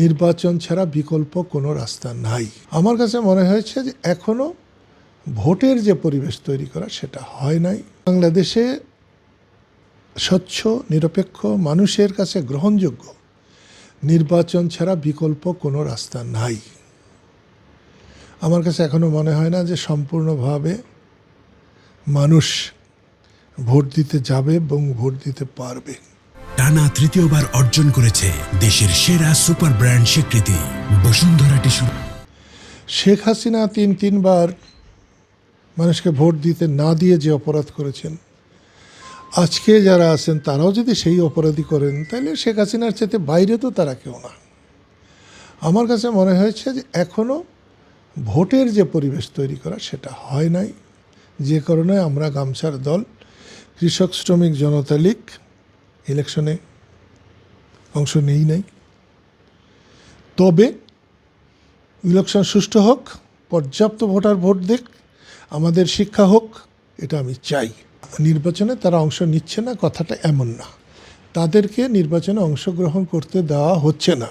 নির্বাচন ছাড়া বিকল্প কোনো রাস্তা নাই। আমার কাছে মনে হয়েছে যে এখনও ভোটের যে পরিবেশ তৈরি করা সেটা হয় নাই। বাংলাদেশে স্বচ্ছ নিরপেক্ষ মানুষের কাছে গ্রহণযোগ্য নির্বাচন ছাড়া বিকল্প কোনো রাস্তা নাই। আমার কাছে এখনও মনে হয় না যে সম্পূর্ণভাবে মানুষ ভোট দিতে যাবে এবং ভোট দিতে পারবে। টানা তৃতীয়বার অর্জন করেছে দেশের সেরা সুপার ব্র্যান্ড স্বীকৃতি বসুন্ধরা টিস্যু। শেখ হাসিনা তিনবার মানুষকে ভোট দিতে না দিয়ে যে অপরাধ করেছেন, আজকে যারা আছেন তারাও যদি সেই অপরাধী করেন তাহলে শেখ হাসিনার চেয়ে বাইরে তো তারা কেউ না। আমার কাছে মনে হয়েছে যে এখনও ভোটের যে পরিবেশ তৈরি করা সেটা হয় নাই, যে কারণে আমরা গামছার দল কৃষক শ্রমিক জনতা লীগ ইলেকশনে অংশ নেই নাই। তবে ইলেকশন সুষ্ঠু হোক, পর্যাপ্ত ভোটার ভোট দেখ, আমাদের শিক্ষা হোক, এটা আমি চাই। নির্বাচনে তারা অংশ নিচ্ছে না কথাটা এমন না, তাদেরকে নির্বাচনে অংশগ্রহণ করতে দেওয়া হচ্ছে না।